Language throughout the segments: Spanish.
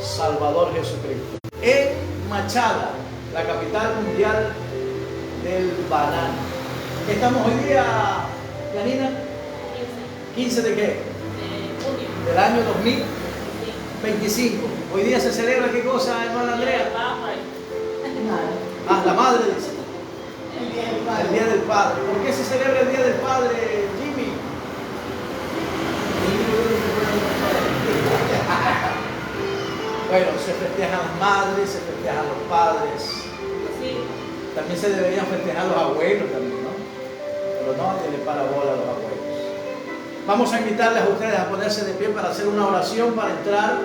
Salvador Jesucristo. En Machala, la capital mundial del banano. Estamos hoy día, Janina, 15 de qué? De junio. Del año 2025. Hoy día se celebra qué cosa, hermana Andrea. Ah, la madre dice. El Día del Padre. ¿Por qué se celebra el Día del Padre, Jimmy? Bueno, se festejan las madres, se festejan los padres. Sí. También se deberían festejar los abuelos también, ¿no? Pero no, que le para bola a los abuelos. Vamos a invitarles a ustedes a ponerse de pie para hacer una oración, para entrar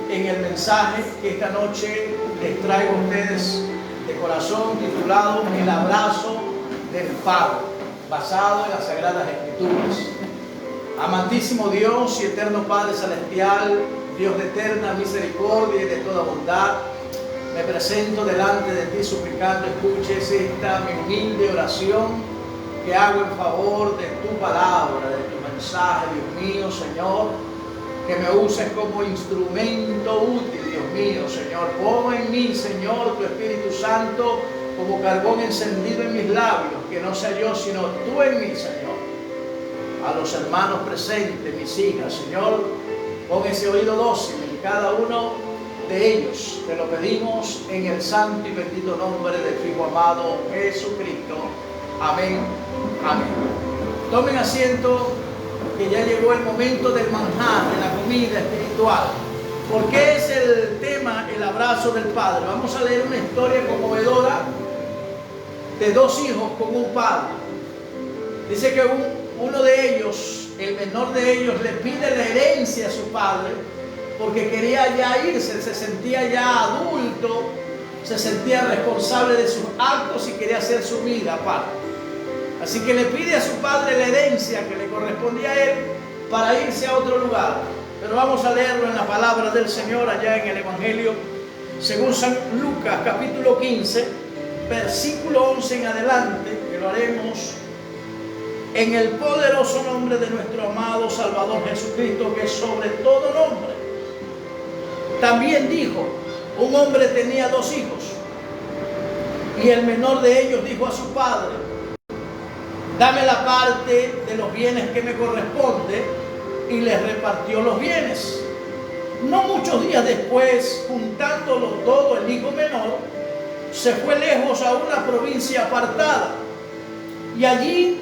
en el mensaje que esta noche les traigo a ustedes de corazón, titulado El abrazo del Padre, basado en las Sagradas Escrituras. Amantísimo Dios y eterno Padre Celestial, Dios de eterna misericordia y de toda bondad, me presento delante de ti suplicando escuches esta mi humilde oración que hago en favor de tu palabra, de tu mensaje, Dios mío, Señor, que me uses como instrumento útil, Dios mío, Señor. Pon en mí, Señor, tu Espíritu Santo como carbón encendido en mis labios, que no sea yo, sino tú en mí, Señor. A los hermanos presentes, mis hijas, Señor, pon ese oído dócil en cada uno de ellos. Te lo pedimos en el santo y bendito nombre de tu Hijo amado Jesucristo. Amén. Amén. Tomen asiento, que ya llegó el momento del manjar, de la comida espiritual. ¿Por qué es el tema el abrazo del Padre? Vamos a leer una historia conmovedora de dos hijos con un padre. Dice que uno de ellos, el menor de ellos, le pide la herencia a su padre porque quería ya irse, se sentía ya adulto, se sentía responsable de sus actos y quería hacer su vida aparte. Así que le pide a su padre la herencia que le correspondía a él para irse a otro lugar. Pero vamos a leerlo en la palabra del Señor allá en el Evangelio según San Lucas capítulo 15, versículo 11 en adelante, que lo haremos en el poderoso nombre de nuestro amado Salvador Jesucristo, que es sobre todo nombre. También dijo, un hombre tenía dos hijos, y el menor de ellos dijo a su padre, dame la parte de los bienes que me corresponde, y les repartió los bienes. No muchos días después, juntándolo todo, el hijo menor se fue lejos a una provincia apartada, y allí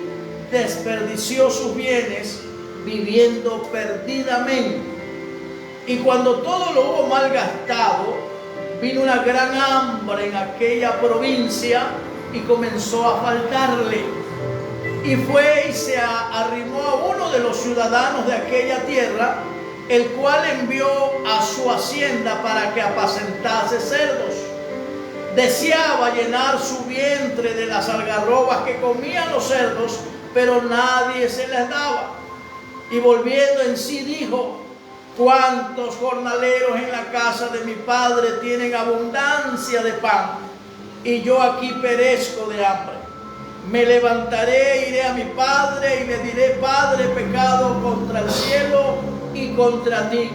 desperdició sus bienes viviendo perdidamente. Y cuando todo lo hubo malgastado, vino una gran hambre en aquella provincia y comenzó a faltarle. Y fue y se arrimó a uno de los ciudadanos de aquella tierra, el cual envió a su hacienda para que apacentase cerdos. Deseaba llenar su vientre de las algarrobas que comían los cerdos, pero nadie se les daba. Y volviendo en sí dijo, ¿cuántos jornaleros en la casa de mi padre tienen abundancia de pan? Y yo aquí perezco de hambre. Me levantaré, iré a mi padre y le diré, Padre, he pecado contra el cielo y contra ti.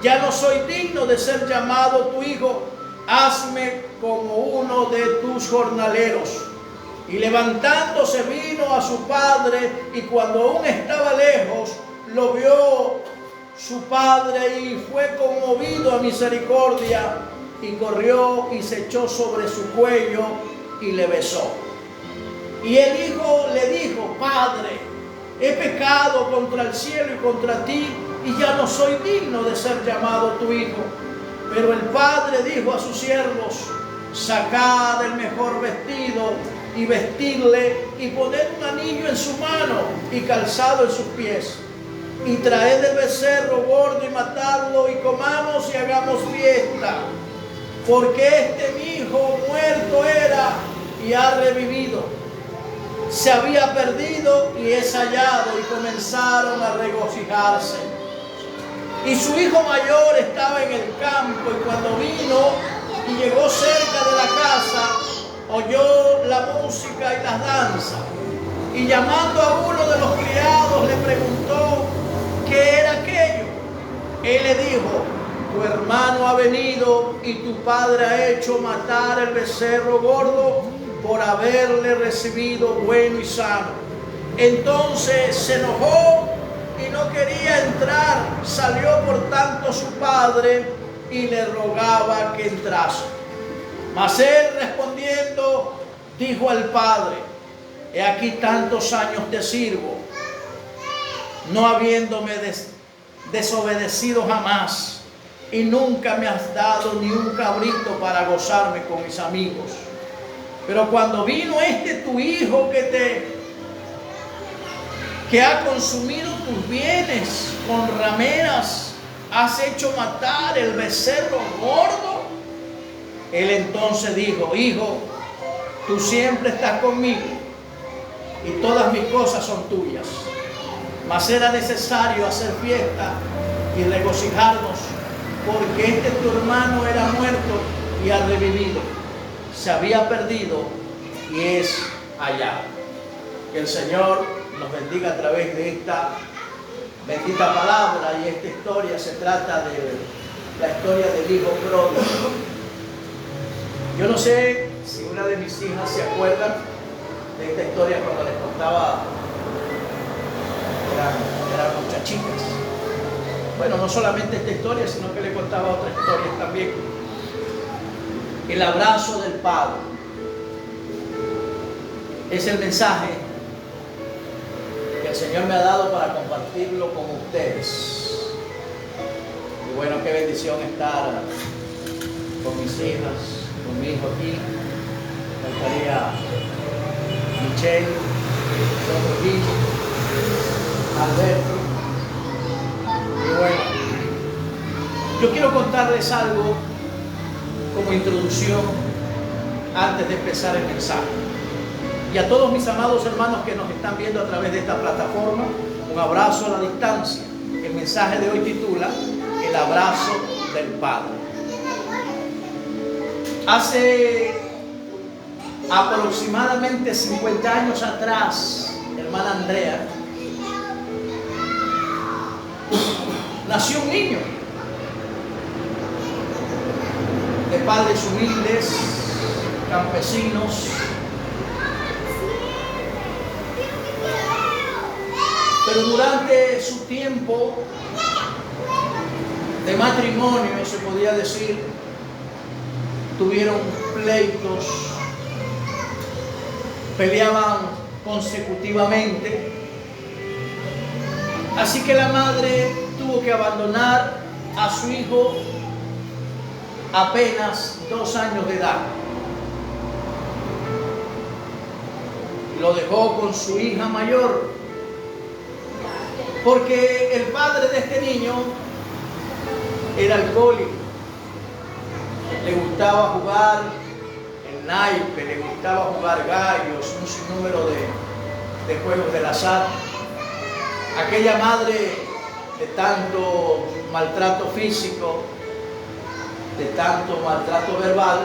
Ya no soy digno de ser llamado tu hijo. Hazme como uno de tus jornaleros. Y levantándose vino a su padre, y cuando aún estaba lejos, lo vio su padre y fue conmovido a misericordia, y corrió y se echó sobre su cuello y le besó. Y el hijo le dijo, Padre, he pecado contra el cielo y contra ti, y ya no soy digno de ser llamado tu hijo. Pero el padre dijo a sus siervos, sacad el mejor vestido y vestidle, y poned un anillo en su mano y calzado en sus pies, y traed el becerro gordo y matadlo, y comamos y hagamos fiesta, porque este mi hijo muerto era y ha revivido, se había perdido y es hallado. Y comenzaron a regocijarse. Y su hijo mayor estaba en el campo, y cuando vino y llegó cerca de la casa, oyó la música y las danzas, y llamando a uno de los criados le preguntó qué era aquello. Él le dijo, tu hermano ha venido y tu padre ha hecho matar el becerro gordo por haberle recibido bueno y sano. Entonces se enojó y no quería entrar. Salió por tanto su padre y le rogaba que entrase. Mas él respondiendo dijo al padre: he aquí tantos años te sirvo, no habiéndome desobedecido jamás, y nunca me has dado ni un cabrito para gozarme con mis amigos. Pero cuando vino tu hijo que ha consumido tus bienes con rameras, has hecho matar el becerro gordo. Él entonces dijo: hijo, tú siempre estás conmigo y todas mis cosas son tuyas. Mas era necesario hacer fiesta y regocijarnos, porque tu hermano era muerto y ha revivido, se había perdido y es hallado. Que el Señor nos bendiga a través de esta bendita palabra. Y esta historia se trata de la historia del hijo pródigo. Yo no sé si una de mis hijas se acuerdan de esta historia cuando les contaba, eran muchachitas. Bueno, no solamente esta historia, sino que le contaba otras historias también. El abrazo del Padre es el mensaje que el Señor me ha dado para compartirlo con ustedes. Y bueno, qué bendición estar con mis hijas, con mi hijo aquí. Faltaría Michelle, Rodrigo, Alberto. Y bueno, yo quiero contarles algo como introducción antes de empezar el mensaje. Y a todos mis amados hermanos que nos están viendo a través de esta plataforma, un abrazo a la distancia. El mensaje de hoy titula El abrazo del Padre. Hace aproximadamente 50 años atrás, hermana Andrea, nació un niño de padres humildes, campesinos. Pero durante su tiempo de matrimonio, se podía decir, tuvieron pleitos, peleaban consecutivamente. Así que la madre tuvo que abandonar a su hijo apenas 2 años de edad. Lo dejó con su hija mayor, porque el padre de este niño era alcohólico. Le gustaba jugar el naipe, le gustaba jugar gallos, un sinnúmero de juegos del azar. Aquella madre, de tanto maltrato físico, de tanto maltrato verbal,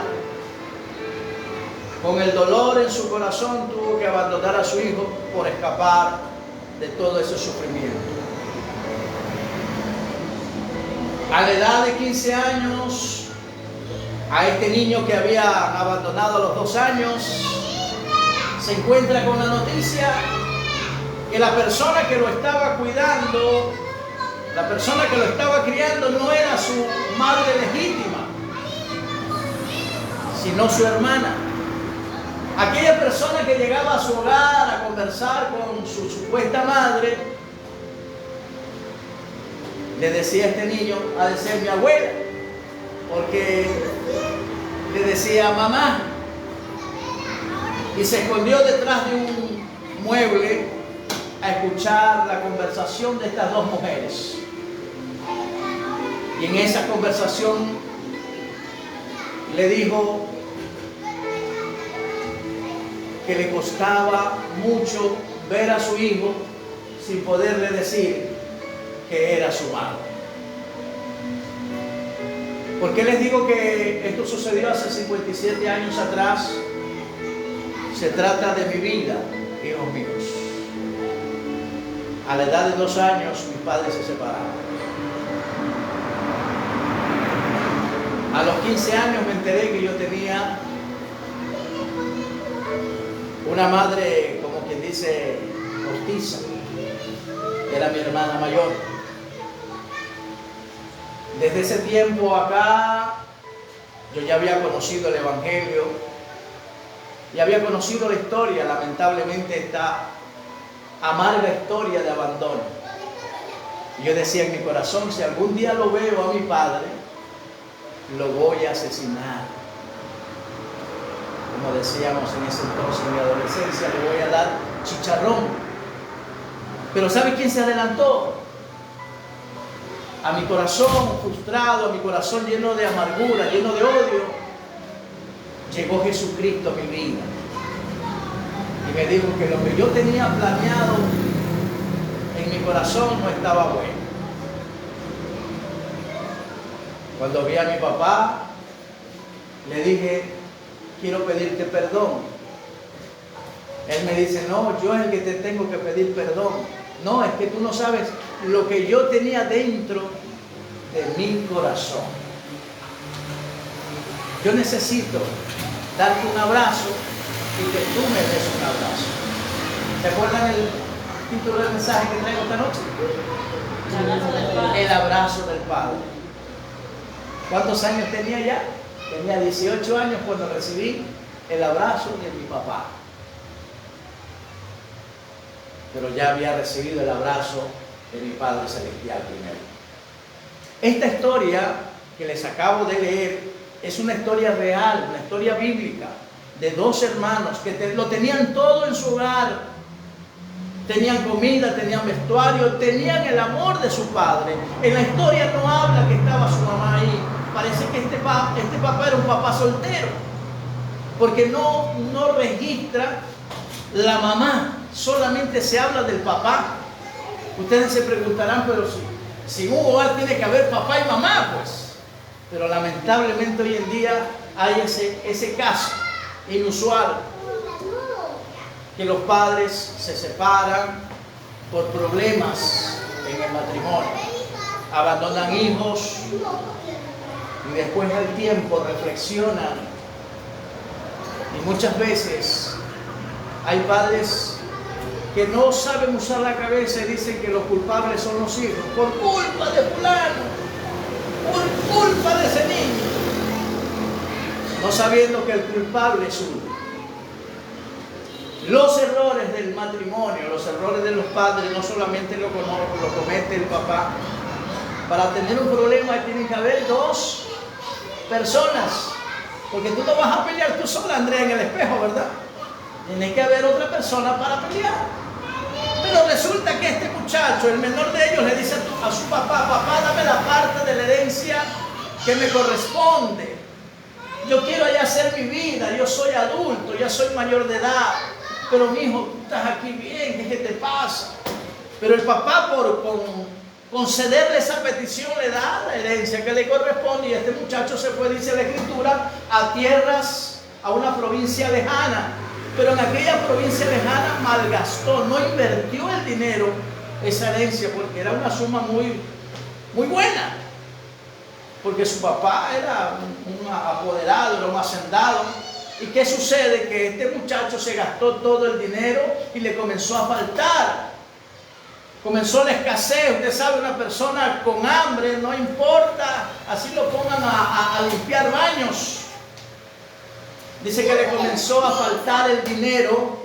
con el dolor en su corazón tuvo que abandonar a su hijo por escapar de todo ese sufrimiento. A la edad de 15 años, a este niño que había abandonado a los 2 años, se encuentra con la noticia que la persona que lo estaba cuidando, la persona que lo estaba criando, no era su madre legítima, sino su hermana. Aquella persona que llegaba a su hogar a conversar con su supuesta madre, le decía a este niño, ha de ser mi abuela, porque le decía mamá, y se escondió detrás de un mueble a escuchar la conversación de estas 2 mujeres. Y en esa conversación le dijo que le costaba mucho ver a su hijo sin poderle decir que era su madre. ¿Por qué les digo que esto sucedió hace 57 años atrás? Se trata de mi vida, hijos míos. A la edad de 2 años mis padres se separaron. 15 años me enteré que yo tenía una madre, como quien dice, postiza. Era mi hermana mayor. Desde ese tiempo acá, yo ya había conocido el Evangelio y había conocido la historia, lamentablemente, esta amarga historia de abandono. Y yo decía en mi corazón, si algún día lo veo a mi padre, lo voy a asesinar. Como decíamos en ese entonces, en mi adolescencia, le voy a dar chicharrón. Pero ¿sabe quién se adelantó? A mi corazón frustrado, a mi corazón lleno de amargura, lleno de odio, llegó Jesucristo a mi vida. Y me dijo que lo que yo tenía planeado en mi corazón no estaba bueno. Cuando vi a mi papá, le dije, quiero pedirte perdón. Él me dice, no, yo es el que te tengo que pedir perdón. No, es que tú no sabes lo que yo tenía dentro de mi corazón. Yo necesito darte un abrazo y que tú me des un abrazo. ¿Se acuerdan el título del mensaje que traigo esta noche? El abrazo del Padre. El abrazo del Padre. ¿Cuántos años tenía ya? Tenía 18 años cuando recibí el abrazo de mi papá. Pero ya había recibido el abrazo de mi Padre Celestial primero. Esta historia que les acabo de leer es una historia real, una historia bíblica de dos hermanos que lo tenían todo en su hogar. Tenían comida, tenían vestuario, tenían el amor de su padre. En la historia no habla que estaba su mamá ahí. Parece que este papá era un papá soltero, porque no registra la mamá. Solamente se habla del papá. Ustedes se preguntarán, pero si en un hogar tiene que haber papá y mamá, pues. Pero lamentablemente hoy en día hay ese caso inusual, que los padres se separan por problemas en el matrimonio, abandonan hijos y después del tiempo reflexionan. Y muchas veces hay padres que no saben usar la cabeza y dicen que los culpables son los hijos, por culpa de fulano, por culpa de ese niño, no sabiendo que el culpable es uno. Los errores del matrimonio, los errores de los padres, no solamente lo comete el papá. Para tener un problema tienen que haber dos personas, porque tú no vas a pelear tú sola, Andrea, en el espejo, ¿verdad? Tiene que haber otra persona para pelear. Pero resulta que este muchacho, el menor de ellos, le dice a su papá, papá, dame la parte de la herencia que me corresponde. Yo quiero ya hacer mi vida, yo soy adulto, ya soy mayor de edad. Pero mi hijo, tú estás aquí bien, ¿qué te pasa? Pero el papá, por concederle esa petición, le da la herencia que le corresponde. Y este muchacho se fue, dice la Escritura, a tierras, a una provincia lejana. Pero en aquella provincia lejana malgastó, no invirtió el dinero, esa herencia, porque era una suma muy, muy buena. Porque su papá era un apoderado, era un hacendado. ¿Y qué sucede? Que este muchacho se gastó todo el dinero y le comenzó a faltar. Comenzó la escasez. Usted sabe, una persona con hambre, no importa, así lo pongan a limpiar baños. Dice que le comenzó a faltar el dinero.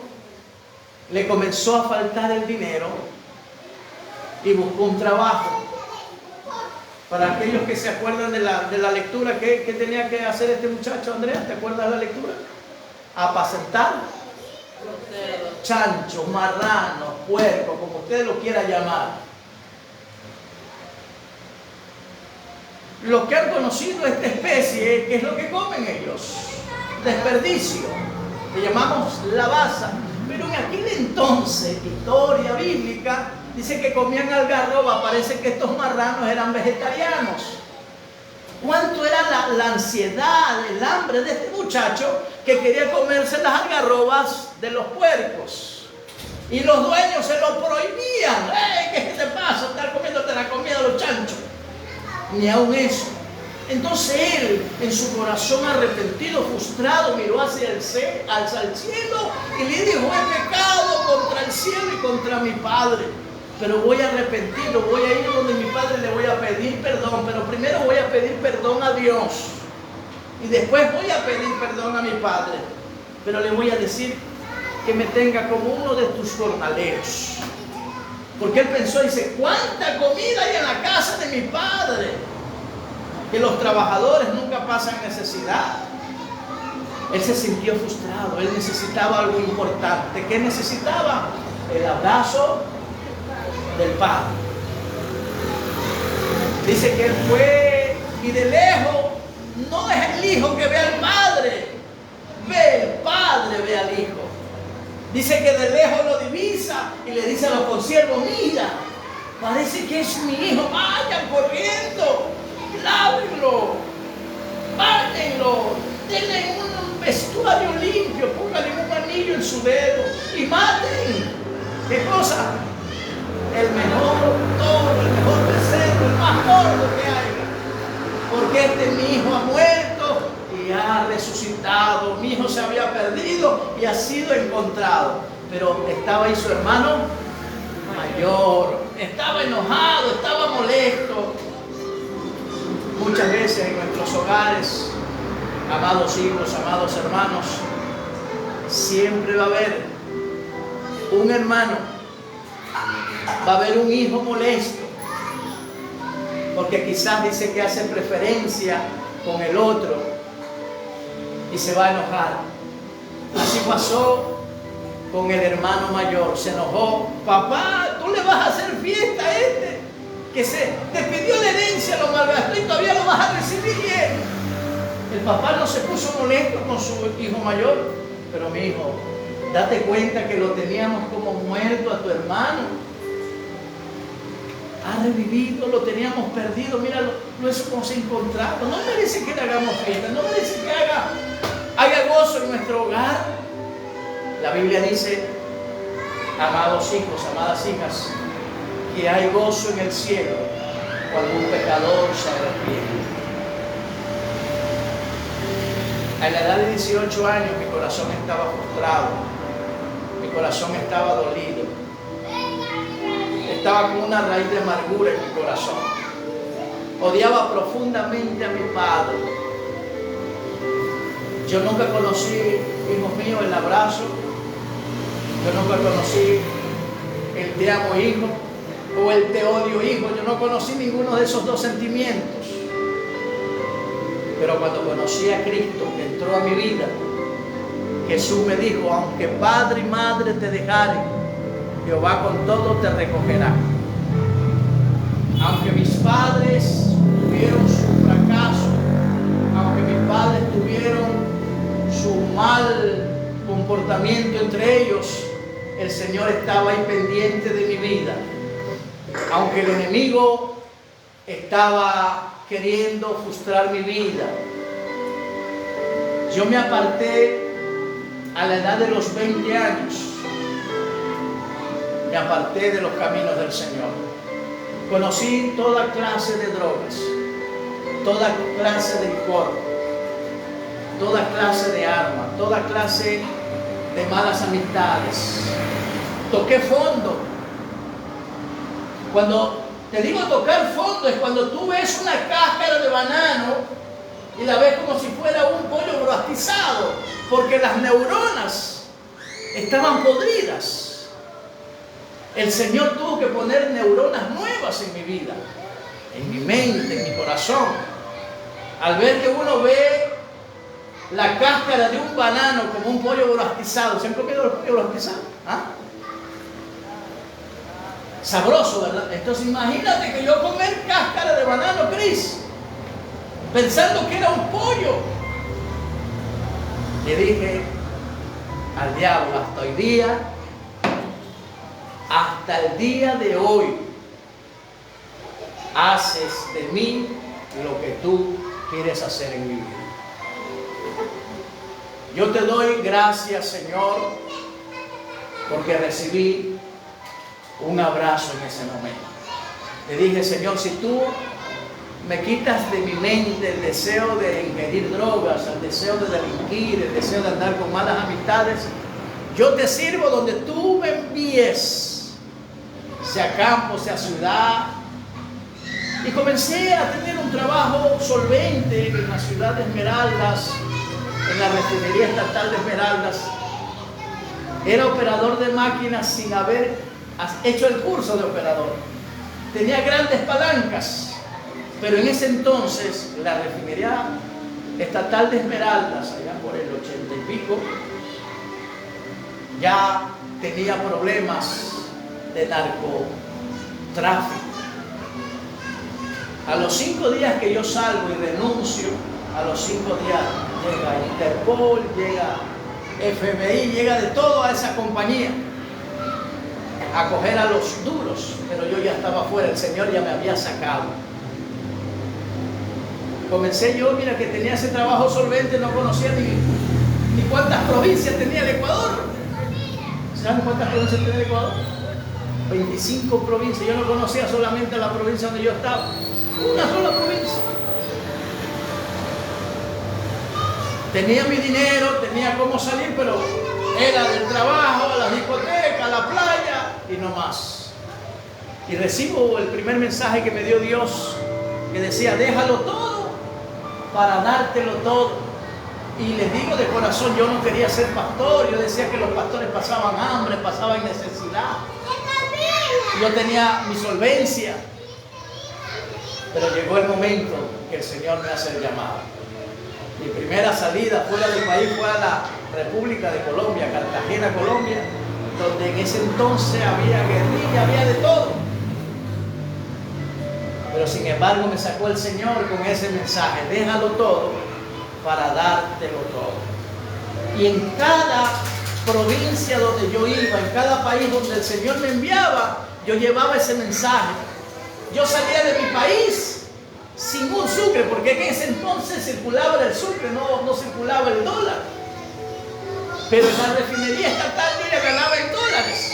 Le comenzó a faltar el dinero y buscó un trabajo. Para aquellos que se acuerdan de la lectura, ¿qué tenía que hacer este muchacho, Andrea? ¿Te acuerdas de la lectura? Apacentar chanchos, marranos, puercos, como usted lo quiera llamar. Los que han conocido esta especie, ¿qué es lo que comen ellos? Desperdicio. Le llamamos lavaza. Pero en aquel entonces, historia bíblica, dice que comían algarroba. Parece que estos marranos eran vegetarianos. ¿Cuánto era la ansiedad, el hambre de este muchacho que quería comerse las algarrobas de los puercos? Y los dueños se lo prohibían. ¿Qué te pasa? Estar comiéndote la comida de los chanchos. Ni aun eso. Entonces él, en su corazón arrepentido, frustrado, miró hacia el cielo y le dijo: he pecado contra el cielo y contra mi Padre, pero voy arrepentido, voy a ir donde mi Padre, le voy a pedir perdón, pero primero voy a pedir perdón a Dios y después voy a pedir perdón a mi Padre, pero le voy a decir que me tenga como uno de tus jornaleros. Porque él pensó, dice: ¿cuánta comida hay en la casa de mi Padre? Que los trabajadores nunca pasan necesidad. Él se sintió frustrado, él necesitaba algo importante. ¿Qué necesitaba? El abrazo del Padre. Dice que él fue y de lejos, no es el hijo que ve al Padre, ve el Padre, ve al hijo. Dice que de lejos lo divisa y le dice a los consiervos: mira, parece que es mi hijo, vayan corriendo, lávenlo, báñenlo, denle un vestuario limpio, pónganle un anillo en su dedo y maten. ¿Qué cosa? El mejor toro, el mejor becerro, el más gordo que haya. Porque este mi hijo ha muerto y ha resucitado. Mi hijo se había perdido y ha sido encontrado. Pero estaba ahí su hermano mayor. Estaba enojado, estaba molesto. Muchas veces en nuestros hogares, amados hijos, amados hermanos, siempre va a haber un hermano, va a haber un hijo molesto, porque quizás dice que hace preferencia con el otro y se va a enojar. Así pasó con el hermano mayor, se enojó: papá, tú le vas a hacer fiesta a este que se te pidió la herencia, lo malgastó y todavía lo vas a recibir bien. El papá no se puso molesto con su hijo mayor, pero mi hijo, date cuenta que lo teníamos como muerto a tu hermano. Ha revivido, lo teníamos perdido, mira, lo hemos encontrado. No merece que le hagamos fiesta, no merece que haya gozo en nuestro hogar. La Biblia dice, amados hijos, amadas hijas, que hay gozo en el cielo cuando un pecador se arrepiente. A la edad de 18 años mi corazón estaba frustrado, mi corazón estaba dolido, estaba con una raíz de amargura en mi corazón. Odiaba profundamente a mi padre. Yo nunca conocí, hijos míos, el abrazo. Yo nunca conocí el te amo hijo o el te odio hijo. Yo no conocí ninguno de esos dos sentimientos. Pero cuando conocí a Cristo, que entró a mi vida, Jesús me dijo: aunque padre y madre te dejaren, Jehová con todo te recogerá. Aunque mis padres tuvieron su fracaso, aunque mis padres tuvieron su mal comportamiento entre ellos, el Señor estaba ahí pendiente de mi vida. Aunque el enemigo estaba queriendo frustrar mi vida, yo me aparté a la edad de los 20 años. Me aparté de los caminos del Señor. Conocí toda clase de drogas, toda clase de licor, toda clase de armas, toda clase de malas amistades. Toqué fondo. Cuando te digo tocar fondo, es cuando tú ves una cáscara de banano y la ves como si fuera un pollo rostizado, porque las neuronas estaban podridas. El Señor tuvo que poner neuronas nuevas en mi vida, en mi mente, en mi corazón. Al ver que uno ve la cáscara de un banano como un pollo rostizado, ¿se han comido el pollo rostizado? ¿Ah? Sabroso, ¿verdad? Entonces imagínate que yo comer cáscara de banano, Cris, pensando que era un pollo. Le dije al diablo: hasta hoy día, hasta el día de hoy, haces de mí lo que tú quieres hacer en mi vida. Yo te doy gracias, Señor, porque recibí un abrazo en ese momento. Le dije: Señor, si tú me quitas de mi mente el deseo de ingerir drogas, el deseo de delinquir, el deseo de andar con malas amistades. Yo te sirvo donde tú me envíes, sea campo, sea ciudad. Y comencé a tener un trabajo solvente en la ciudad de Esmeraldas, en la refinería estatal de Esmeraldas. Era operador de máquinas sin haber hecho el curso de operador. Tenía grandes palancas, pero en ese entonces la refinería estatal de Esmeraldas, allá por el 80 y pico, ya tenía problemas de narcotráfico. A los 5 días que yo salgo y renuncio, a los 5 días llega Interpol, llega FBI, llega de todo a esa compañía a coger a los duros, pero yo ya estaba fuera, el Señor ya me había sacado. Comencé yo, mira que tenía ese trabajo solvente, no conocía ni cuántas provincias tenía el Ecuador. ¿Saben cuántas provincias tenía el Ecuador? 25 provincias, yo no conocía solamente la provincia donde yo estaba, una sola provincia. Tenía mi dinero, tenía cómo salir, pero era del trabajo, a la discoteca, a la playa y no más. Y recibo el primer mensaje que me dio Dios, que decía, déjalo todo para dártelo todo. Y les digo de corazón, yo no quería ser pastor, yo decía que los pastores pasaban hambre, pasaban necesidad. Yo tenía mi solvencia, pero llegó el momento que el Señor me hace el llamado. Mi primera salida fuera del país fue a la República de Colombia, Cartagena, Colombia, donde en ese entonces había guerrilla, había de todo. Pero sin embargo me sacó el Señor con ese mensaje, déjalo todo para dártelo todo. Y en cada provincia donde yo iba, en cada país donde el Señor me enviaba, yo llevaba ese mensaje. Yo salía de mi país sin un sucre, porque en ese entonces circulaba el sucre, no circulaba el dólar. Pero en la refinería estatal, mira, ganaba en dólares.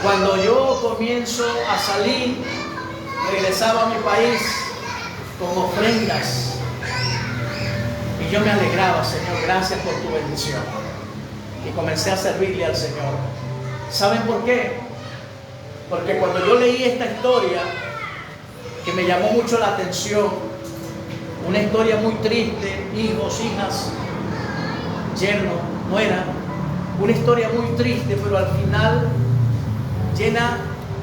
Cuando yo comienzo a salir, regresaba a mi país con ofrendas. Y yo me alegraba, Señor, gracias por tu bendición. Y comencé a servirle al Señor. ¿Saben por qué? Porque cuando yo leí esta historia, que me llamó mucho la atención, una historia muy triste, hijos, hijas, yerno, nuera, una historia muy triste, pero al final llena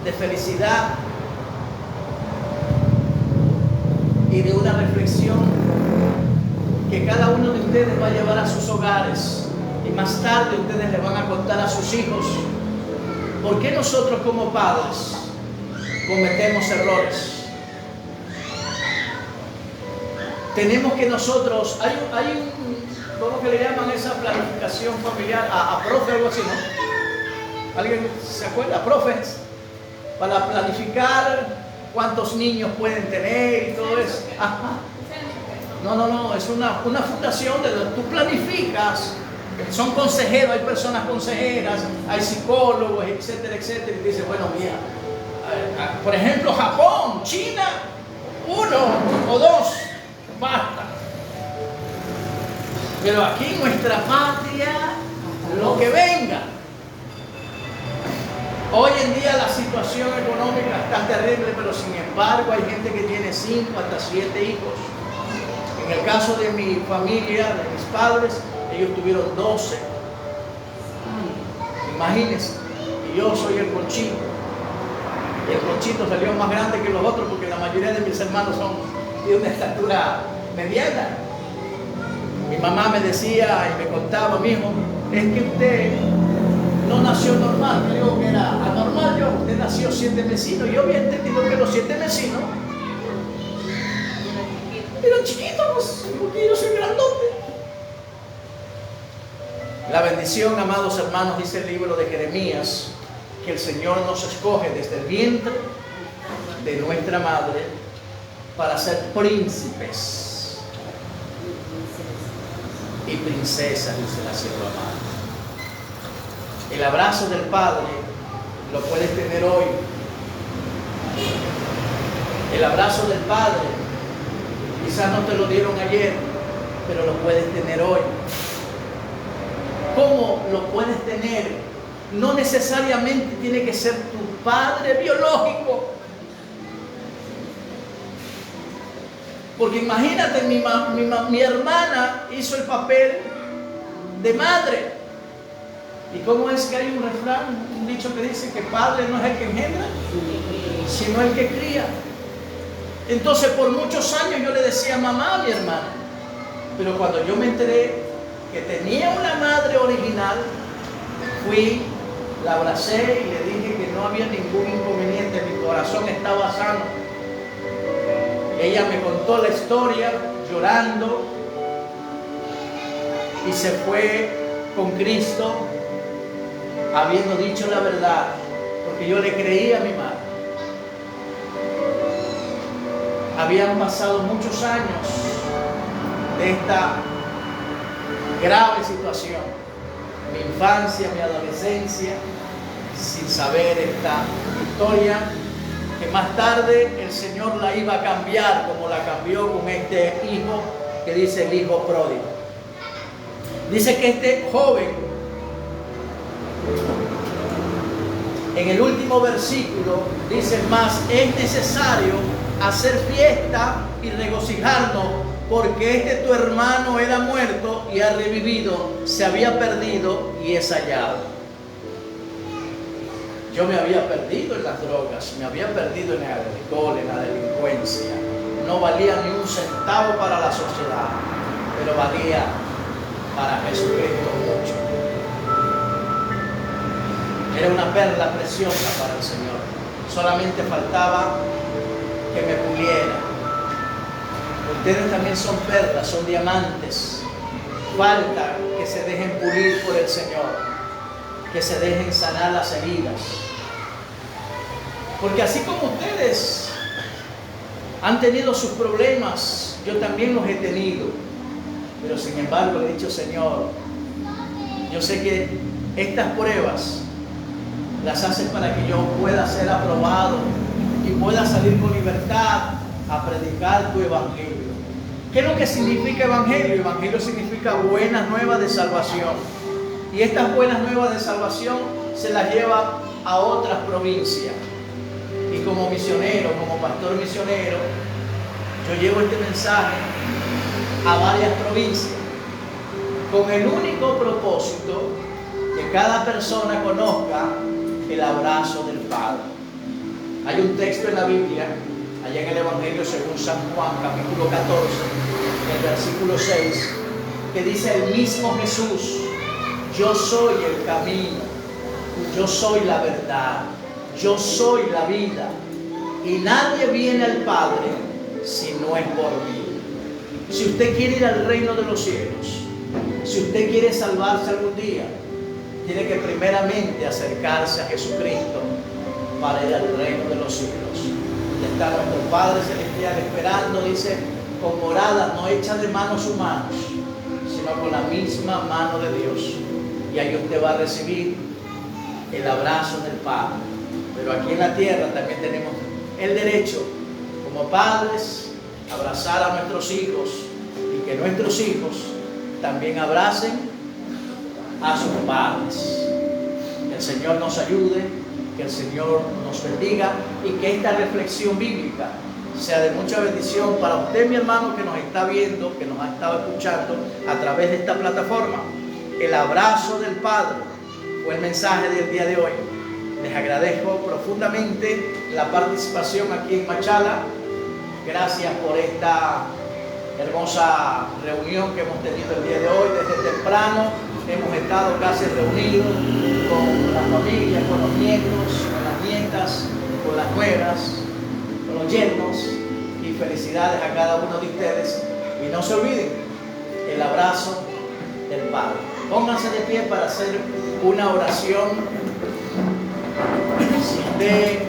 de felicidad y de una reflexión que cada uno de ustedes va a llevar a sus hogares, y más tarde ustedes le van a contar a sus hijos. ¿Por qué nosotros como padres cometemos errores? Tenemos que nosotros, hay un, ¿cómo que le llaman esa planificación familiar? A profe, algo así, ¿no? ¿Alguien se acuerda? Profes, para planificar cuántos niños pueden tener y todo eso. Ajá. No, es una fundación de donde tú planificas. Son consejeros, hay personas consejeras, hay psicólogos, etcétera, etcétera. Y dice, bueno, mira, por ejemplo, Japón, China, 1 o 2, basta. Pero aquí en nuestra patria, lo que venga. Hoy en día la situación económica está terrible, pero sin embargo hay gente que tiene 5 hasta 7 hijos. En el caso de mi familia, de mis padres, ellos tuvieron 12. Imagínense. Y yo soy el conchito. Y el conchito salió más grande que los otros porque la mayoría de mis hermanos son de una estatura mediana. Mi mamá me decía y me contaba, mijo, es que usted no nació normal. Yo digo que era anormal. Usted nació 7 vecinos. Yo había entendido que los 7 vecinos eran chiquitos, porque yo soy grandote. La bendición, amados hermanos, dice el libro de Jeremías, que el Señor nos escoge desde el vientre de nuestra madre para ser príncipes y princesas, dice la sierva amada. El abrazo del Padre lo puedes tener hoy El abrazo del Padre, quizás no te lo dieron ayer, pero lo puedes tener hoy. ¿Cómo lo puedes tener? No necesariamente tiene que ser tu padre biológico. Porque imagínate, mi hermana hizo el papel de madre. ¿Y cómo es que hay un refrán, un dicho que dice que padre no es el que engendra, sino el que cría? Entonces por muchos años yo le decía mamá a mi hermana. Pero cuando yo me enteré que tenía una madre original, fui, la abracé y le dije que no había ningún inconveniente, mi corazón estaba sano. Ella me contó la historia llorando y se fue con Cristo habiendo dicho la verdad, porque yo le creí a mi madre. Habían pasado muchos años de esta grave situación, mi infancia, mi adolescencia, sin saber esta historia, que más tarde el Señor la iba a cambiar, como la cambió con este hijo que dice el hijo pródigo. Dice que este joven, en el último versículo, dice más, es necesario hacer fiesta y regocijarnos, porque este tu hermano era muerto y ha revivido, se había perdido y es hallado. Yo me había perdido en las drogas, me había perdido en el alcohol, en la delincuencia. No valía ni un centavo para la sociedad, pero valía para Jesucristo mucho. Era una perla preciosa para el Señor. Solamente faltaba que me puliera. Ustedes también son perlas, son diamantes. Falta que se dejen pulir por el Señor, que se dejen sanar las heridas. Porque así como ustedes han tenido sus problemas, yo también los he tenido. Pero sin embargo le he dicho, Señor, yo sé que estas pruebas las haces para que yo pueda ser aprobado y pueda salir con libertad a predicar tu evangelio. ¿Qué es lo que significa evangelio? Evangelio significa buenas nuevas de salvación. Y estas buenas nuevas de salvación se las lleva a otras provincias. Y como misionero, como pastor misionero, yo llevo este mensaje a varias provincias con el único propósito que cada persona conozca el abrazo del Padre. Hay un texto en la Biblia, allá en el Evangelio según San Juan, capítulo 14, el versículo 6, que dice el mismo Jesús: yo soy el camino, yo soy la verdad, yo soy la vida, y nadie viene al Padre si no es por mí. Si usted quiere ir al reino de los cielos, si usted quiere salvarse algún día, tiene que primeramente acercarse a Jesucristo para ir al reino de los cielos. Está nuestro Padre Celestial esperando, dice, con moradas no hechas de manos humanas, sino con la misma mano de Dios. Y ahí usted va a recibir el abrazo del Padre. Pero aquí en la tierra también tenemos el derecho, como padres, a abrazar a nuestros hijos y que nuestros hijos también abracen a sus padres. Que el Señor nos ayude, que el Señor nos bendiga y que esta reflexión bíblica sea de mucha bendición para usted, mi hermano, que nos está viendo, que nos ha estado escuchando a través de esta plataforma. El abrazo del Padre fue el mensaje del día de hoy. Les agradezco profundamente la participación aquí en Machala. Gracias por esta hermosa reunión que hemos tenido el día de hoy. Desde temprano hemos estado casi reunidos con la familia, con los nietos, con las nietas, con las nueras, con los yernos. Y felicidades a cada uno de ustedes. Y no se olviden el abrazo del Padre. Pónganse de pie para hacer una oración. Si usted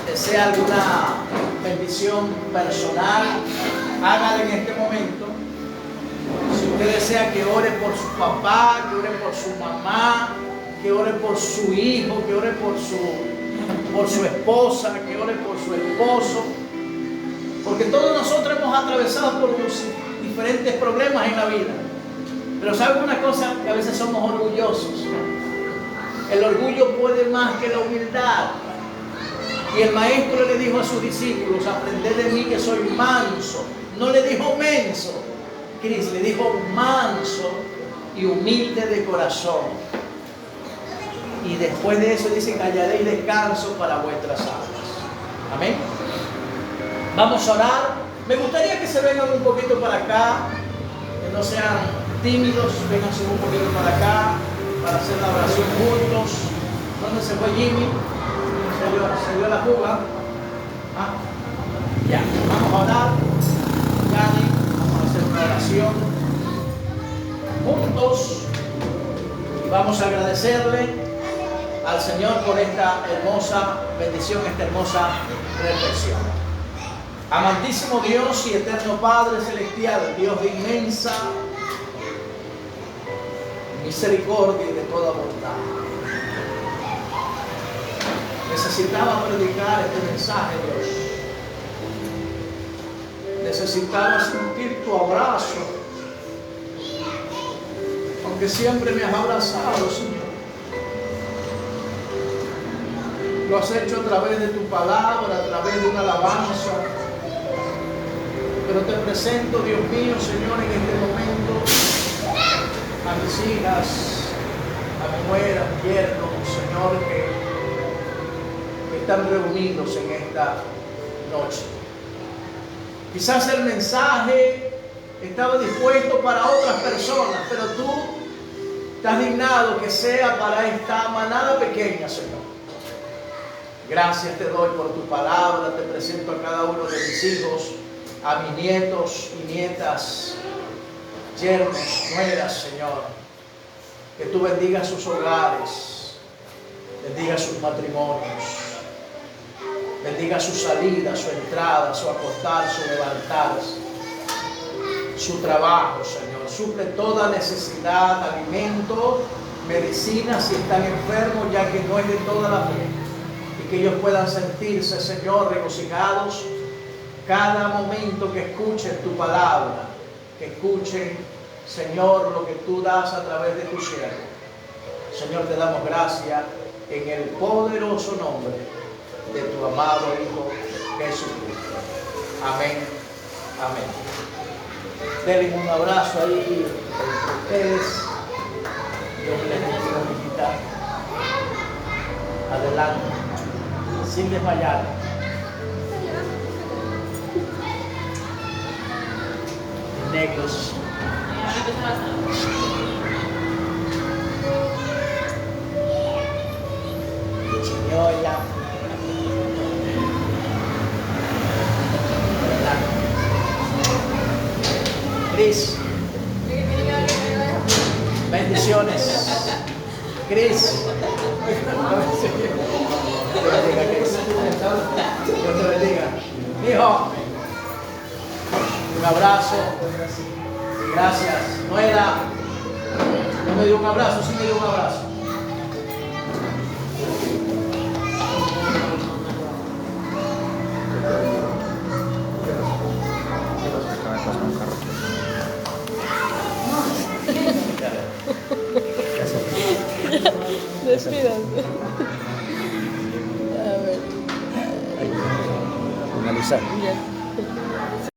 desea alguna bendición personal, hágala en este momento. Si usted desea que ore por su papá, que ore por su mamá, que ore por su hijo, que ore por su esposa, que ore por su esposo, Porque todos nosotros hemos atravesado por diferentes problemas en la vida. Pero ¿saben una cosa? Que a veces somos orgullosos. El orgullo puede más que la humildad. Y el maestro le dijo a sus discípulos: aprended de mí que soy manso. No le dijo menso. Cristo le dijo manso y humilde de corazón. Y después de eso dice: hallaréis descanso para vuestras almas. Amén. Vamos a orar. Me gustaría que se vengan un poquito para acá, que no sean tímidos, vénganse un poquito para acá para hacer la oración juntos. ¿Dónde se fue Jimmy? Se dio la fuga. ¿Ah? Ya, vamos a orar. Yani, vamos a hacer una oración juntos y vamos a agradecerle al Señor por esta hermosa bendición, esta hermosa reflexión. Amantísimo Dios y eterno Padre Celestial, Dios de inmensa misericordia y de toda bondad, necesitaba predicar este mensaje, Dios. Necesitaba sentir tu abrazo, aunque siempre me has abrazado, Señor. Lo has hecho a través de tu palabra, a través de una alabanza. Pero te presento, Dios mío, Señor, en este momento a mis hijas, a mi nuera, a mi yerno, Señor, que están reunidos en esta noche. Quizás el mensaje estaba dispuesto para otras personas, pero tú te has dignado que sea para esta manada pequeña, Señor. Gracias te doy por tu palabra. Te presento a cada uno de mis hijos, a mis nietos y nietas, yernos, nueras, Señor. Que tú bendigas sus hogares, bendiga sus matrimonios, bendiga su salida, su entrada, su acostar, su levantarse, su trabajo, Señor. Suple toda necesidad, alimento, medicina si están enfermos, ya que no es de toda la fe. Y que ellos puedan sentirse, Señor, regocijados cada momento que escuchen tu palabra, que escuchen, Señor, lo que tú das a través de tu siervo. Señor, te damos gracias en el poderoso nombre de tu amado Hijo Jesucristo. Amén. Amén. Denle un abrazo ahí a ustedes. Dios les bendiga, mijita. Adelante, sin desmayar. Negros. Señora. Cris. Bendiciones. Cris. Dios te bendiga, Cris. Dios te bendiga. Hijo, un abrazo. Gracias. Nuera, no me dio un abrazo, sí me dio un abrazo. Despídase. A ver. Finalizar. Ya.